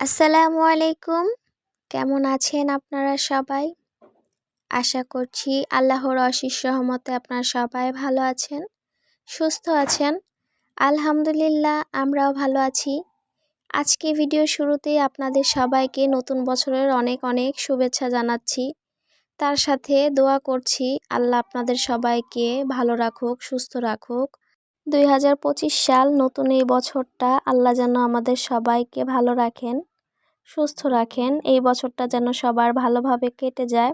আসসালামু আলাইকুম। কেমন আছেন আপনারা সবাই? আশা করছি আল্লাহর অশেষ রহমতে আপনারা সবাই ভালো আছেন, সুস্থ আছেন। আলহামদুলিল্লাহ আমরাও ভালো আছি। আজকে ভিডিও শুরুতেই আপনাদের সবাইকে নতুন বছরের অনেক অনেক শুভেচ্ছা জানাচ্ছি। তার সাথে দোয়া করছি আল্লাহ আপনাদের সবাইকে ভালো রাখুক, সুস্থ রাখুক। 2025 সাল নতুন এই বছরটা আল্লাহ যেন আমাদের সবাইকে ভালো রাখেন, সুস্থ রাখেন। এই বছরটা যেন সবার ভালোভাবে কেটে যায়,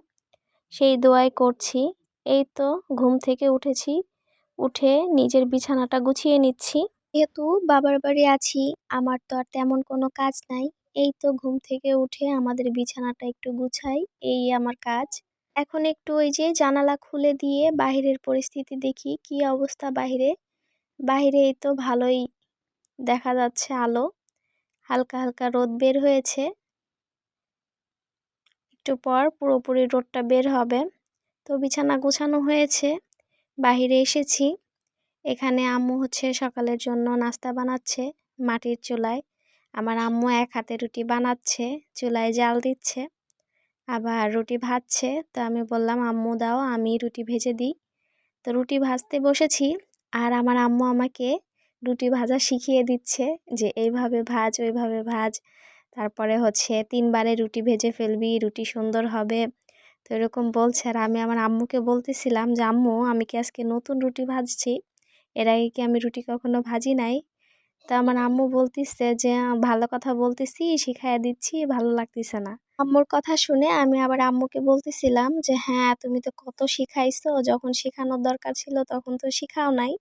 সেই দোয়াই করছি। এই তো ঘুম থেকে উঠেছি, উঠে নিজের বিছানাটা গুছিয়ে নিচ্ছি। যেহেতু বাবার বাড়ি আছি, আমার তো আর তেমন কোনো কাজ নাই। এই তো ঘুম থেকে উঠে আমাদের বিছানাটা একটু গুছাই, এই আমার কাজ। এখন একটু ওই যে জানালা খুলে দিয়ে বাহিরের পরিস্থিতি দেখি কি অবস্থা বাহিরে। বাহিরে এই তো ভালোই দেখা যাচ্ছে আলো, হালকা হালকা রোদ বের হয়েছে। একটু পর পুরোপুরি রোদটা বের হবে। তো বিছানা গোছানো হয়েছে, বাহিরে এসেছি। এখানে আম্মু হচ্ছে সকালের জন্য নাস্তা বানাচ্ছে মাটির চুলায়। আমার আম্মু এক হাতে রুটি বানাচ্ছে, চুলায় জাল দিচ্ছে, আবার রুটি ভাজছে। তো আমি বললাম আম্মু দাও আমি রুটি ভেজে দিই। তো রুটি ভাজতে বসেছি, আর আমার আম্মু আমাকে রুটি ভাজা শিখিয়ে দিচ্ছে যে এইভাবে ভাজ, ওইভাবে ভাজ, তারপরে হচ্ছে 3 বারে রুটি ভেজে ফেলবি, রুটি সুন্দর হবে। তো এরকম বলছে, আর আমি আমার আম্মুকে বলতেছিলাম যে আম্মু আমি কি আজকে নতুন রুটি ভাজছি, এর আগে কি আমি রুটি কখনো ভাজি নাই। তো আমার আম্মু বলতিছে যে ভালো কথা বলতেছি, শিখাইয়া দিচ্ছি, ভালো লাগতেছে না। আম্মুর কথা শুনে আমি আবার আম্মুকে বলতেছিলাম যে হ্যাঁ তুমি তো কত শিখাইছো, যখন শেখানোর দরকার ছিল তখন তো শিখাও নাই।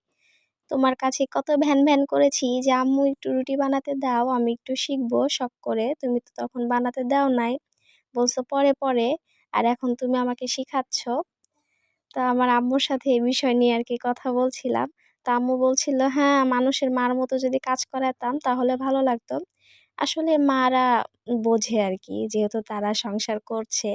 তোমার কাছে কত ভ্যান ভ্যান করেছি যে আম্মু একটু রুটি বানাতে দাও, আমি একটু শিখবো শখ করে, তুমি তো তখন বানাতে দাও নাই, বলছো পরে পরে, আর এখন তুমি আমাকে শিখাচ্ছ। তা আমার আম্মুর সাথে এই বিষয় নিয়ে আর কি কথা বলছিলাম। তা আম্মু বলছিল হ্যাঁ মানুষের মার মতো যদি কাজ করাতাম তাহলে ভালো লাগতো। আসলে মারা বোঝে আর কি, যেহেতু তারা সংসার করছে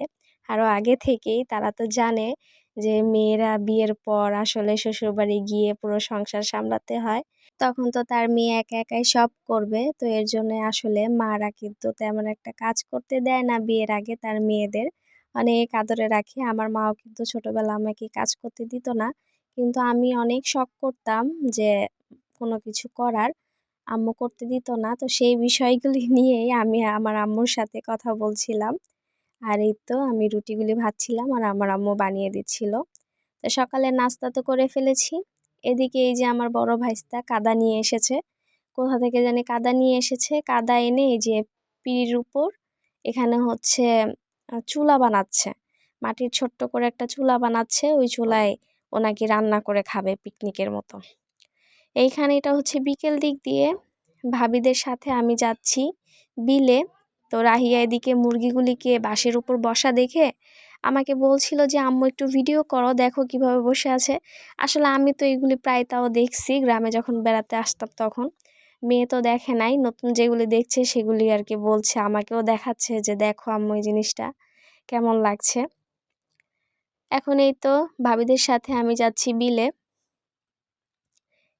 আরো আগে থেকেই, তারা তো জানে যে মেয়েরা বিয়ের পর আসলে শ্বশুরবাড়ি গিয়ে পুরো সংসার সামলাতে হয়। তখন তো তার মেয়ে একা একাই সব করবে, তো এর জন্য আসলে মারা কিন্তু তেমন একটা কাজ করতে দেয় না বিয়ের আগে তার মেয়েদের, অনেক আদরে রাখে। আমার মাও কিন্তু ছোটবেলা আমাকে কাজ করতে দিত না, কিন্তু আমি অনেক শখ করতাম যে কোনো কিছু করার, আম্মু করতে দিত না। তো সেই বিষয়গুলি নিয়েই আমি আমার আম্মুর সাথে কথা বলছিলাম। আর এই তো আমি রুটিগুলি ভাজছিলাম আর আমার আম্মু বানিয়ে দিচ্ছিল। তো সকালে নাস্তা তো করে ফেলেছি। এদিকে এই যে আমার বড় ভাইস্তা কাদা নিয়ে এসেছে, কোথা থেকে জানি কাদা নিয়ে এসেছে। কাদা এনে এই যে পিঁড়ির উপর এখানে হচ্ছে চুলা বানাচ্ছে, মাটির ছোট্ট করে একটা চুলা বানাচ্ছে, ওই চুলায় ও নাকি রান্না করে খাবে পিকনিকের মতো। এইখানে এটা হচ্ছে বিকেল দিক দিয়ে ভাবিদের সাথে আমি যাচ্ছি বিলে। তো রাহিয়া এদিকে মুরগিগুলিকে বাঁশের উপর বসা দেখে আমাকে বলছিল যে আম্মু একটু ভিডিও করো, দেখো কিভাবে বসে আছে। আসলে আমি তো এগুলি প্রায় তাও দেখছি, গ্রামে যখন বেড়াতে আসতাম তখন। মেয়ে তো দেখে নাই, নতুন যেগুলি দেখছে সেগুলি আর কি বলছে, আমাকেও দেখাচ্ছে যে দেখো আম্মু এই জিনিসটা কেমন লাগছে। এখন এই তো ভাবিদের সাথে আমি যাচ্ছি বিলে।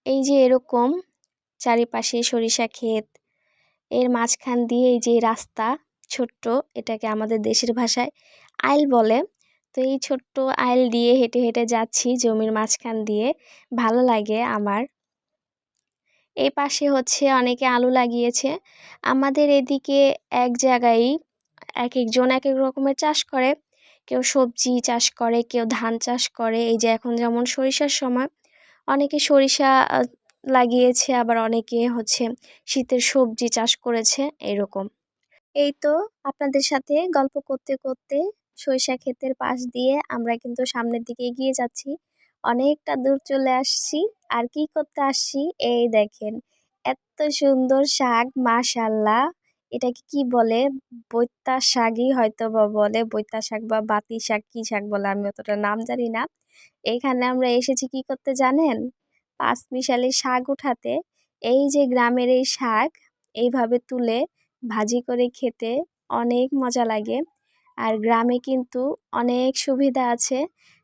এই যে এরকম চারিপাশে সরিষা ক্ষেত, এর মাঝখান দিয়ে এই যে রাস্তা ছোট্ট, এটাকে আমাদের দেশের ভাষায় আইল বলে। তো এই ছোট্ট আইল দিয়ে হেঁটে হেঁটে যাচ্ছি জমির মাঝখান দিয়ে, ভালো লাগে আমার। এই পাশে হচ্ছে অনেকে আলু লাগিয়েছে। আমাদের এদিকে এক জায়গায় এক একজন এক এক রকমের চাষ করে, কেউ সবজি চাষ করে, কেউ ধান চাষ করে। এই যে এখন যেমন সরিষার সময়, অনেকে সরিষা লাগিয়েছে, আবার অনেকে হচ্ছে শীতের সবজি চাষ করেছে এরকম। এই তো আপনাদের সাথে গল্প করতে করতে সরিষা ক্ষেতের পাশ দিয়ে আমরা কিন্তু সামনের দিকে এগিয়ে যাচ্ছি, অনেকটা দূর চলে আসছি। আর কি করতে আসছি এই দেখেন, এত সুন্দর শাক, মাশাল্লাহ। এটাকে কি বলে, বৈত্যা শাকই হয়তো বা বলে, বৈত্যা শাক বা বাতি শাক, কি শাক বলে আমি অতটা নাম জানি না। এইখানে আমরা এসেছি কি করতে জানেন, পাঁচমিশালি শাক উঠাতে। এই যে গ্রামের এই শাক এইভাবে তুলে ভাজি করে খেতে অনেক মজা লাগে। আর গ্রামে কিন্তু অনেক সুবিধা আছে,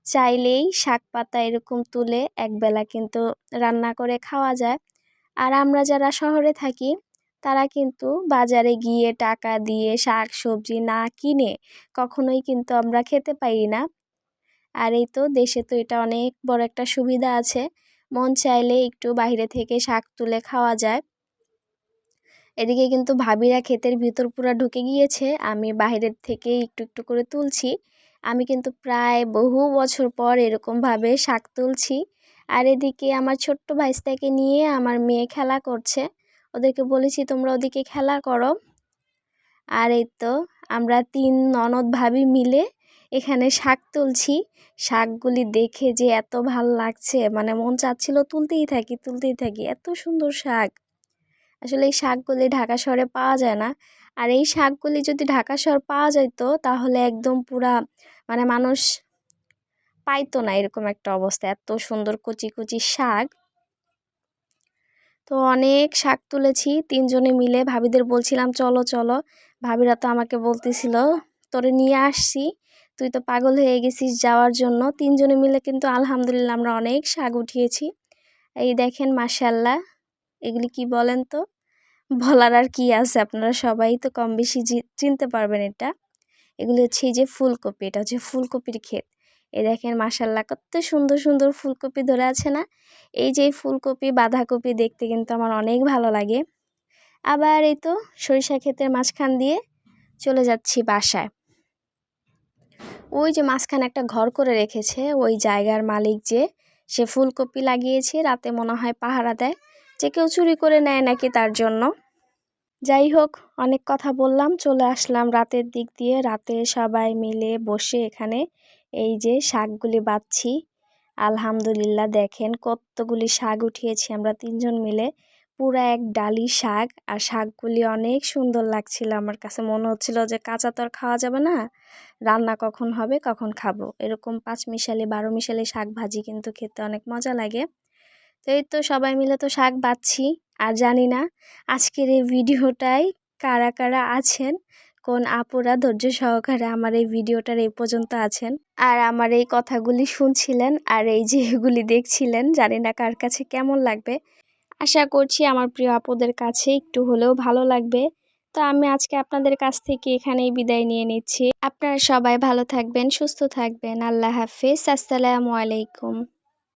চাইলেই শাক পাতা এরকম তুলে একবেলা কিন্তু রান্না করে খাওয়া যায়। আর আমরা যারা শহরে থাকি তারা কিন্তু বাজারে গিয়ে টাকা দিয়ে শাক সবজি না কিনে কখনোই কিন্তু আমরা খেতে পারি না। আর এই তো দেশে তো এটা অনেক বড় একটা সুবিধা আছে, মন চাইলে একটু বাইরে থেকে শাক তুলে খাওয়া যায়। এদিকে কিন্তু ভাবিরা ক্ষেতের ভিতর পুরো ঢুকে গিয়েছে, আমি বাইরের থেকে একটু একটু করে তুলছি। আমি কিন্তু প্রায় বহু বছর পর এরকমভাবে শাক তুলছি। আর এদিকে আমার ছোট্ট ভাইস্তাকে নিয়ে আমার মেয়ে খেলা করছে, ওদেরকে বলেছি তোমরা ওদিকে খেলা করো। আর এই তো আমরা 3 ননদ ভাবি মিলে এখানে শাক তুলছি। শাকগুলি দেখে যে এত ভাল লাগছে, মানে মন চাচ্ছিল তুলতেই থাকি, এত সুন্দর শাক। আসলে এই শাকগুলি ঢাকা শহরে পাওয়া যায় না। আর এই শাকগুলি যদি ঢাকা শহর পাওয়া যাইতো তাহলে একদম পুরা মানে মানুষ পাইতো না, এরকম একটা অবস্থা, এত সুন্দর কচি কচি শাক। তো অনেক শাক তুলেছি 3 জনে মিলে, ভাবিদের বলছিলাম চলো চলো, ভাবিরা তো আমাকে বলতেছিল তোরে নিয়ে আসছি, তুই তো পাগল হয়ে গেছিস যাওয়ার জন্য। 3 জনে মিলে কিন্তু আলহামদুলিল্লাহ আমরা অনেক শাক উঠিয়েছি। এই দেখেন মাশাআল্লাহ, এগুলি কি বলেন তো, বলার আর কি আছে, আপনারা সবাই তো কম বেশি চিনতে পারবেন এটা। এগুলি হচ্ছে এই যে ফুলকপি, এটা হচ্ছে ফুলকপির ক্ষেত। এই দেখেন মাশাআল্লাহ কত সুন্দর সুন্দর ফুলকপি ধরে আছে না। এই যে ফুলকপি বাঁধাকপি দেখতে কিন্তু আমার অনেক ভালো লাগে। আবার এই তো সরিষা ক্ষেতের মাঝখান দিয়ে চলে যাচ্ছি বাসায়। ওই যে মাঝখানে একটা ঘর করে রেখেছে ওই জায়গার মালিক, যে সে ফুলকপি লাগিয়েছে, রাতে মনে হয় পাহারা দেয় যে কেউ চুরি করে নেয় নাকি তার জন্য। যাই হোক, অনেক কথা বললাম, চলে আসলাম রাতের দিক দিয়ে। রাতে সবাই মিলে বসে এখানে এই যে শাকগুলি বাছছি। আলহামদুলিল্লাহ দেখেন কতগুলি শাক উঠিয়েছি আমরা 3 জন মিলে, পুরা এক ডালি শাক। আর শাকগুলি অনেক সুন্দর লাগছিল, আমার কাছে মনে হচ্ছিল যে কাঁচা তো আর খাওয়া যাবে না, রান্না কখন হবে কখন খাবো। এরকম 5 মিশালি 12 মিশালি শাক ভাজি কিন্তু খেতে অনেক মজা লাগে। তো এই তো সবাই মিলে তো শাক বাছছি। আর জানি না আজকের এই ভিডিওটায় কারা কারা আছেন, কোন আপুরা ধৈর্য সহকারে আমার এই ভিডিওটার এই পর্যন্ত আছেন আর আমার এই কথাগুলি শুনছিলেন আর এই যে এগুলি দেখছিলেন, জানি না কার কাছে কেমন লাগবে। আশা করছি আমার প্রিয় আপুদের কাছে একটু হলেও ভালো লাগবে। তো আমি আজকে আপনাদের কাছ থেকে এখানেই বিদায় নিয়ে নিচ্ছি। আপনারা সবাই ভালো থাকবেন, সুস্থ থাকবেন। আল্লাহ হাফেজ, আসসালামু আলাইকুম।